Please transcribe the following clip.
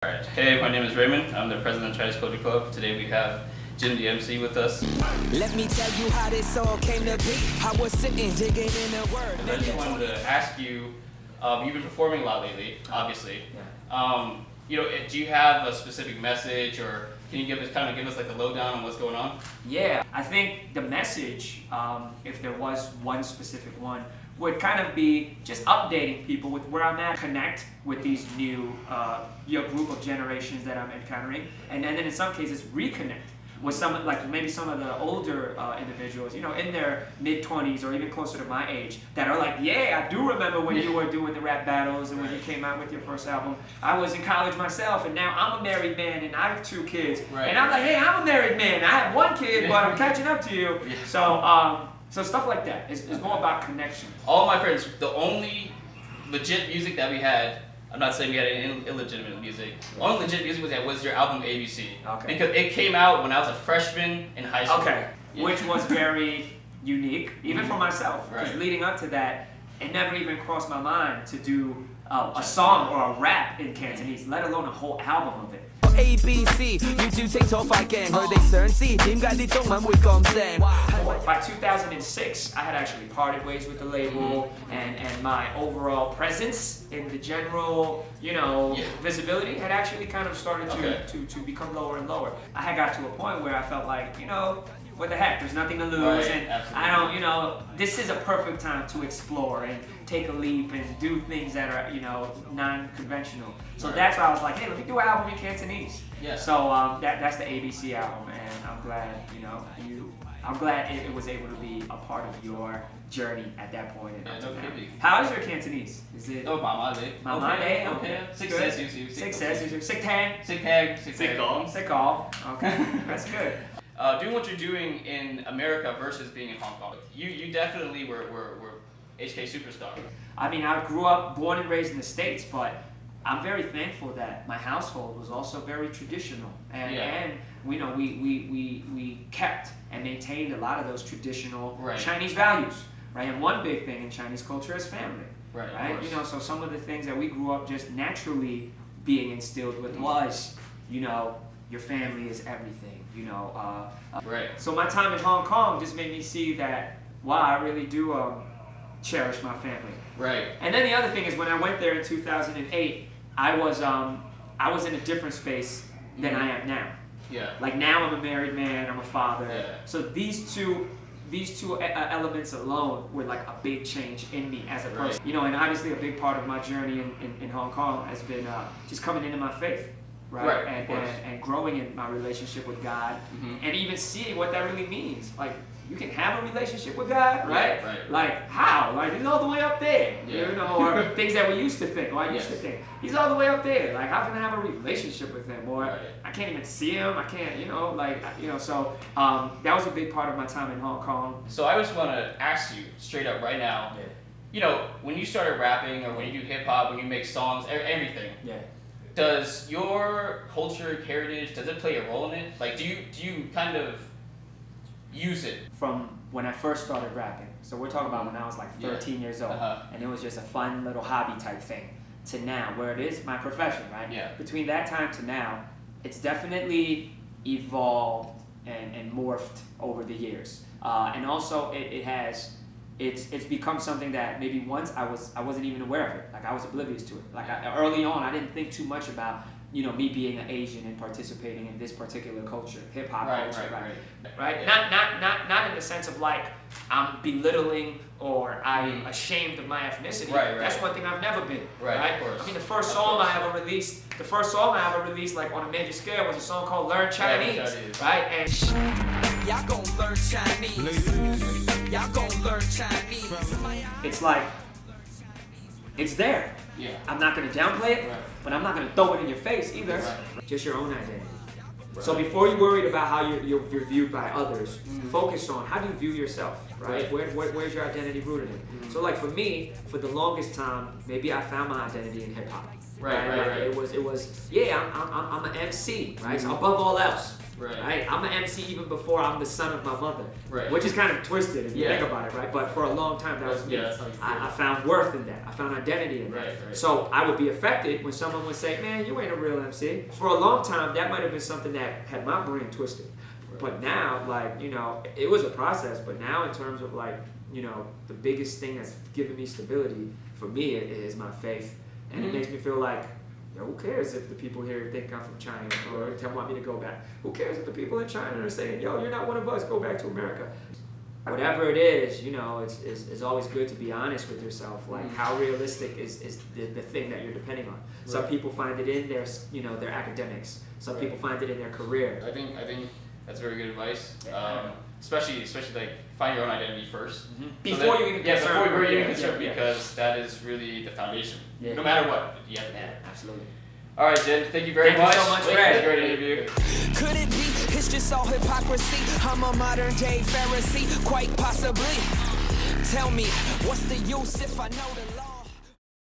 Alright, hey, my name is Raymond. I'm the president of Chinese Culture Club. Today we have Jin, the MC, with us. Let me tell you how this all came to be. I was sitting digging in the word. I just wanted to ask you, you've been performing a lot lately, obviously. Yeah. Do you have a specific message, or can you give us like the lowdown on what's going on? Yeah, I think the message, if there was one specific one, would kind of be just updating people with where I'm at, connect with these new group of generations that I'm encountering, and then in some cases reconnect with some, like maybe some of the older individuals, in their mid-20s or even closer to my age, that are like, yeah, I do remember when you were doing the rap battles and when you came out with your first album. I was in college myself, and now I'm a married man and I have 2 kids. Right. And I'm like, hey, I'm a married man. I have 1 kid, but I'm catching up to you. Yeah. So stuff like that is more about connection. All my friends, the only legit music that we had, I'm not saying we had any illegitimate music. The only legit music was your album ABC. Okay. Because it came out when I was a freshman in high school. Okay. Yeah. Which was very unique, even for myself. Because leading up to that, it never even crossed my mind to do a song or a rap in Cantonese, let alone a whole album of it. ABC, By 2006, I had actually parted ways with the label, and my overall presence in the general, visibility had actually kind of started to become lower and lower. I had got to a point where I felt like, what the heck, there's nothing to lose, and absolutely. I don't, this is a perfect time to explore and take a leap and do things that are, non-conventional. So that's why I was like, hey, let me do an album in Cantonese. Yeah. So that's the ABC album, and I'm glad, I'm glad it was able to be a part of your journey at that point. How is your Cantonese? Is it? Oh, Mama Day. Mama Day. Okay. Success. Sick tang. Sick all. Okay. That's good. Doing what you're doing in America versus being in Hong Kong, you definitely were HK superstar. I mean, I grew up, born and raised in the States, but I'm very thankful that my household was also very traditional, and we kept and maintained a lot of those traditional Chinese values, right? And one big thing in Chinese culture is family, right? So some of the things that we grew up just naturally being instilled with was, your family is everything, So my time in Hong Kong just made me see that, wow, I really do cherish my family. Right. And then the other thing is, when I went there in 2008, I was in a different space than I am now. Yeah. Like now I'm a married man, I'm a father. Yeah. So these two elements alone were like a big change in me as a person. And obviously a big part of my journey in Hong Kong has been just coming into my faith. Right. And growing in my relationship with God, and even seeing what that really means. Like, you can have a relationship with God, right? Yeah, right. Like, how? Like, he's all the way up there, or things that we used to think, or I used to think. He's all the way up there. Like, how can I have a relationship with him? Or I can't even see him. I can't, so that was a big part of my time in Hong Kong. So I just want to ask you straight up right now, when you started rapping, or when you do hip hop, when you make songs, everything. Yeah. Does your culture, heritage, does it play a role in it? Like, do you kind of use it? From when I first started rapping, so we're talking about when I was like 13 years old, and it was just a fun little hobby type thing, to now, where it is my profession, right? Yeah. Between that time to now, it's definitely evolved and morphed over the years. And also it's become something that maybe once I wasn't even aware of it. Like, I was oblivious to it. Like, early on, I didn't think too much about me being an Asian and participating in this particular culture, hip hop culture, right? Not in the sense of like I'm belittling or I'm ashamed of my ethnicity. That's one thing I've never been. Right. Of course. I mean, the first song I ever released, like on a major scale, was a song called "Learn Chinese," right? And y'all gonna learn Chinese. Y'all gonna learn Chinese. It's like, it's there. Yeah. I'm not going to downplay it, but I'm not going to throw it in your face either. Just your own identity. So before you're worried about how you're viewed by others, focus on how do you view yourself, right? Where's your identity rooted in? So like for me, for the longest time, maybe I found my identity in hip hop. Right. It was. Yeah, I'm an MC, right? So above all else. Right. I'm an MC even before I'm the son of my mother. Right. Which is kind of twisted if you think about it, right? But for a long time that was me. I found worth in that. I found identity in that. Right. So I would be affected when someone would say, "Man, you ain't a real MC." For a long time, that might have been something that had my brain twisted. Right. But now, like, you know, it was a process. But now, in terms of like, you know, the biggest thing that's given me stability for me is my faith, and it makes me feel like, yo, who cares if the people here think I'm from China or want me to go back? Who cares if the people in China are saying, yo, you're not one of us, go back to America? Whatever it is, you know, it's always good to be honest with yourself. Like, how realistic is the thing that you're depending on? Some people find it in their, you know, their academics. Some people find it in their career. I think that's very good advice. Especially like find your own identity first. Before you even concern, because that is really the foundation. No matter what, you have to have it. Absolutely. All right, Jin, thank you very much. Thank you so much, Ray. Great interview. Could it be? It's just all hypocrisy. I'm a modern day Pharisee, quite possibly. Tell me, what's the use if I know the law?